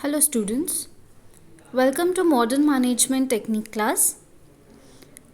Hello students, welcome to Modern Management Technique class.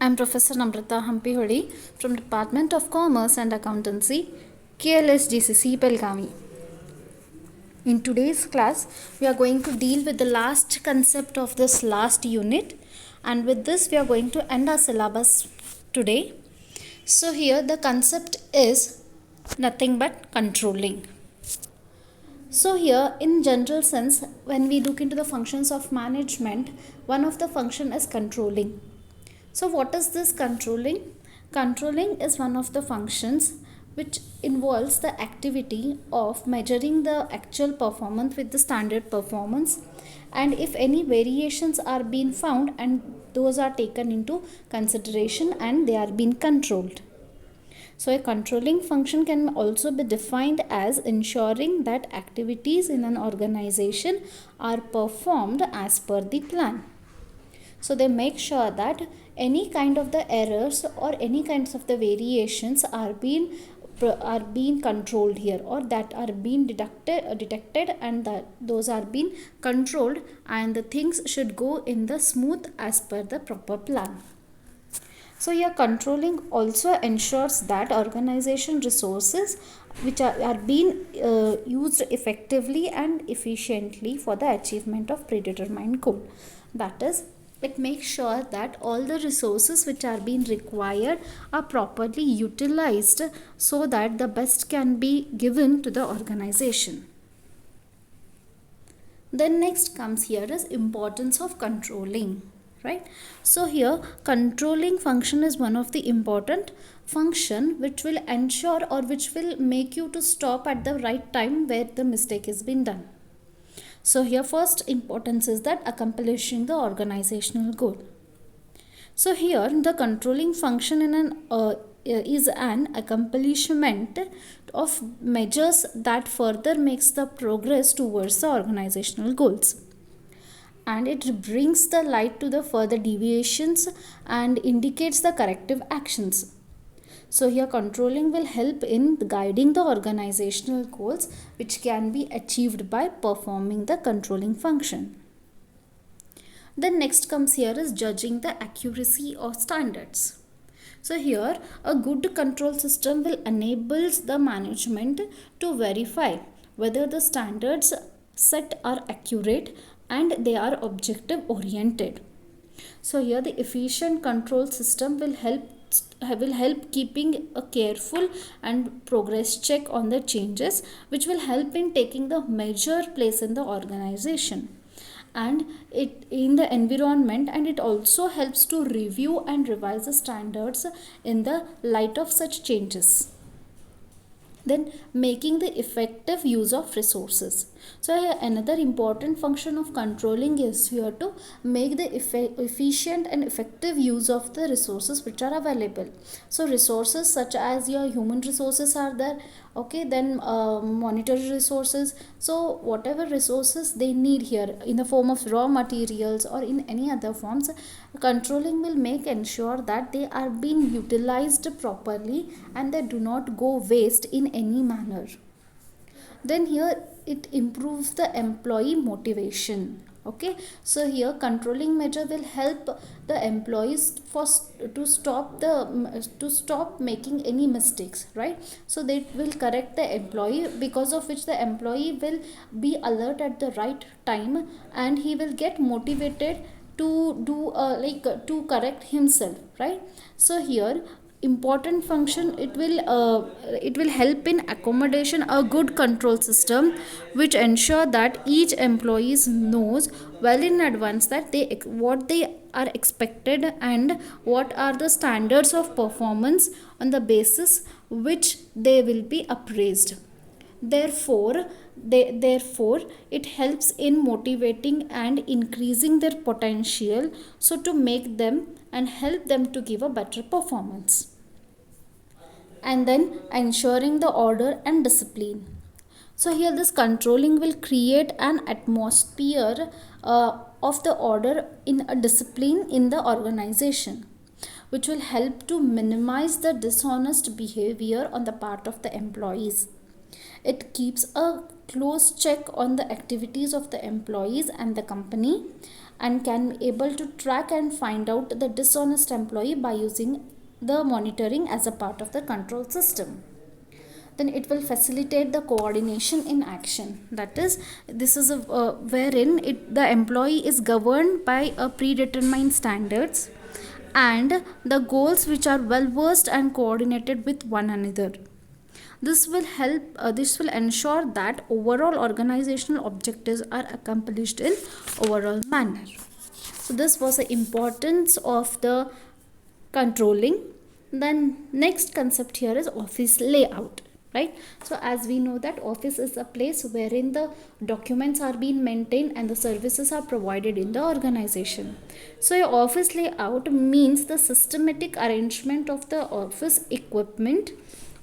I am Professor Namrata Hampihodi from Department of Commerce and Accountancy, KLS Belgavi. In today's class, we are going to deal with the last concept of this last unit, and with this we are going to end our syllabus today. So here the concept is nothing but controlling. So here in general sense, when we look into the functions of management, one of the function is controlling. So what is this controlling? Controlling is one of the functions which involves the activity of measuring the actual performance with the standard performance, and if any variations are being found, and those are taken into consideration and they are being controlled. So a controlling function can also be defined as ensuring that activities in an organization are performed as per the plan. So they make sure that any kind of the errors or any kinds of the variations are being controlled here, or that are being detected and that those are being controlled, and the things should go in the smooth as per the proper plan. So here controlling also ensures that organization resources which are being used effectively and efficiently for the achievement of predetermined goal. That is, it makes sure that all the resources which are being required are properly utilized so that the best can be given to the organization. Then next comes here is importance of controlling. Right, so here controlling function is one of the important function which will ensure or which will make you to stop at the right time where the mistake has been done. So here first importance is that accomplishing the organizational goal. So here the controlling function is an accomplishment of measures that further makes the progress towards the organizational goals, and it brings the light to the further deviations and indicates the corrective actions. So here controlling will help in guiding the organizational goals which can be achieved by performing the controlling function. Then next comes here is judging the accuracy of standards. So here a good control system will enable the management to verify whether the standards set are accurate and they are objective oriented. So here the efficient control system will help keeping a careful and progress check on the changes, which will help in taking the major place in the organization and it in the environment, and it also helps to review and revise the standards in the light of such changes. Then making the effective use of resources. So here another important function of controlling is here to make the efficient and effective use of the resources which are available. So resources such as your human resources are there, okay, then monetary resources. So whatever resources they need here in the form of raw materials or in any other forms, controlling will make ensure that they are being utilized properly and they do not go waste in any manner. Then here it improves the employee motivation. Okay, so here controlling measure will help the employees to stop making any mistakes, right? So they will correct the employee, because of which the employee will be alert at the right time and he will get motivated to do to correct himself, right? So here important function, it will help in accommodation a good control system which ensure that each employees knows well in advance that what they are expected and what are the standards of performance on the basis which they will be appraised. Therefore it helps in motivating and increasing their potential, so to make them and help them to give a better performance. And then ensuring the order and discipline. So here this controlling will create an atmosphere of the order in a discipline in the organization, which will help to minimize the dishonest behavior on the part of the employees. It keeps a close check on the activities of the employees and the company, and can be able to track and find out the dishonest employee by using the monitoring as a part of the control system. Then it will facilitate the coordination in action. That is, this is a wherein the employee is governed by a predetermined standards and the goals which are well versed and coordinated with one another. This will help, this will ensure that overall organizational objectives are accomplished in overall manner. So this was the importance of the controlling. Then next concept here is office layout, right? So as we know that office is a place wherein the documents are being maintained and the services are provided in the organization. So your office layout means the systematic arrangement of the office equipment,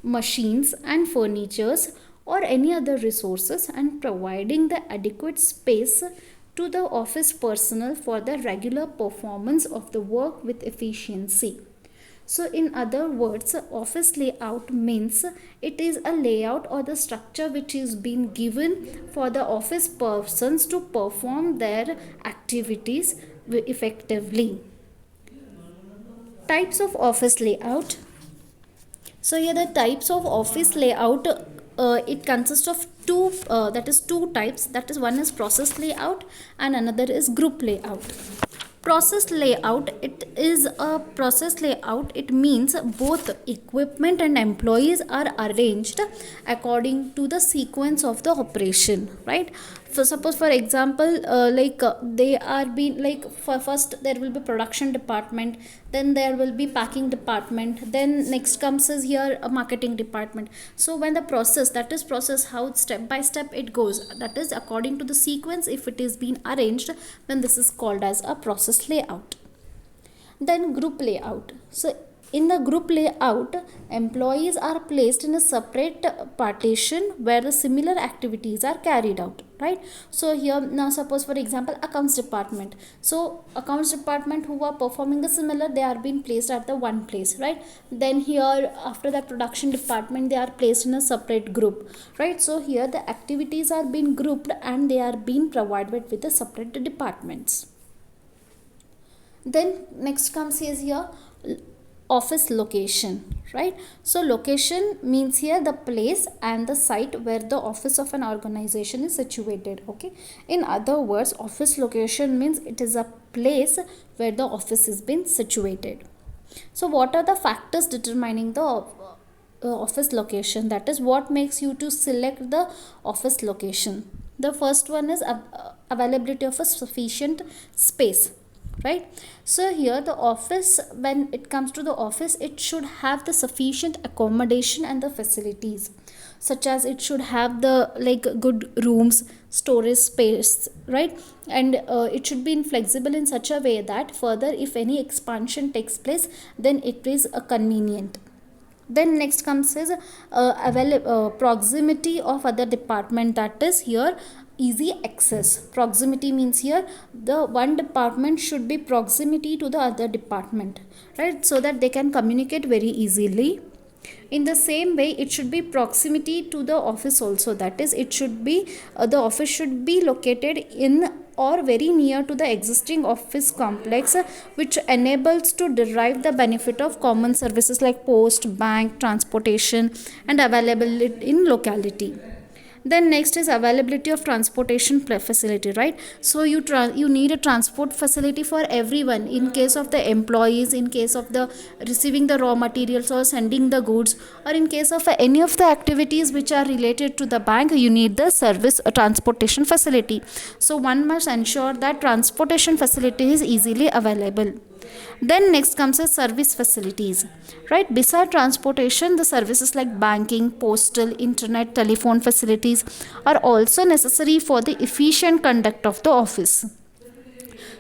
machines and furnitures or any other resources, and providing the adequate space to the office personnel for the regular performance of the work with efficiency. So in other words, office layout means it is a layout or the structure which is being given for the office persons to perform their activities effectively. Types of office layout. So here the types of office layout, it consists of two types. That is, one is process layout and another is group layout. Process layout, it means both equipment and employees are arranged according to the sequence of the operation, right? So suppose for example, they are being for first there will be production department, then there will be packing department, then next comes is here a marketing department. So when the process, that is process how step by step it goes, that is according to the sequence, if it is being arranged, then this is called as a process layout. Then group layout. So in the group layout, employees are placed in a separate partition where the similar activities are carried out, right? So here now suppose for example accounts department. So accounts department who are performing the similar, they are being placed at the one place, right? Then here after that production department, they are placed in a separate group, right? So here the activities are being grouped and they are being provided with the separate departments. Then next comes is here office location, right? So location means here the place and the site where the office of an organization is situated, okay? In other words, office location means it is a place where the office is been situated. So what are the factors determining the office location? That is, what makes you to select the office location? The first one is availability of a sufficient space, right? So here the office, when it comes to the office, it should have the sufficient accommodation and the facilities, such as it should have the good rooms, storage space, right? And it should be flexible in such a way that further if any expansion takes place, then it is convenient. Then next comes is proximity of other department, that is here easy access. Proximity means here the one department should be proximity to the other department, right? So that they can communicate very easily. In the same way, it should be proximity to the office also, that is it should be the office should be located in or very near to the existing office complex, which enables to derive the benefit of common services like post, bank, transportation and availability in locality. Then next is availability of transportation facility, right? So you need a transport facility for everyone, in case of the employees, in case of the receiving the raw materials or sending the goods, or in case of any of the activities which are related to the bank, you need the service transportation facility. So one must ensure that transportation facility is easily available. Then next comes the service facilities, right? Beside transportation, the services like banking, postal, internet, telephone facilities are also necessary for the efficient conduct of the office.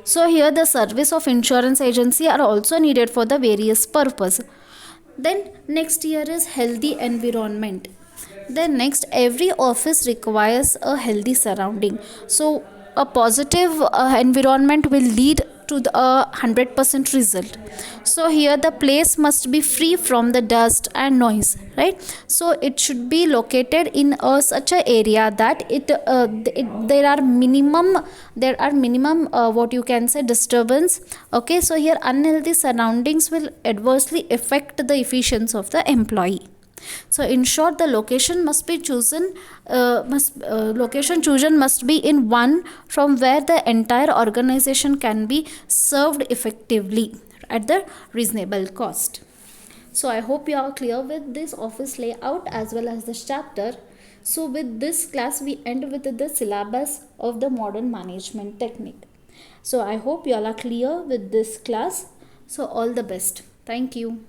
So here the service of insurance agency are also needed for the various purpose. Then next here is healthy environment. Then next, every office requires a healthy surrounding. So a positive environment will lead to the 100% result. So here the place must be free from the dust and noise, right? So it should be located in such a area that there are minimum what you can say disturbance. Okay, so here unhealthy surroundings will adversely affect the efficiency of the employee. So in short, the location must be chosen location chosen must be in one from where the entire organization can be served effectively at the reasonable cost. So I hope you are clear with this office layout as well as this chapter. So with this class we end with the syllabus of the modern management technique. So I hope you all are clear with this class. So all the best. Thank you.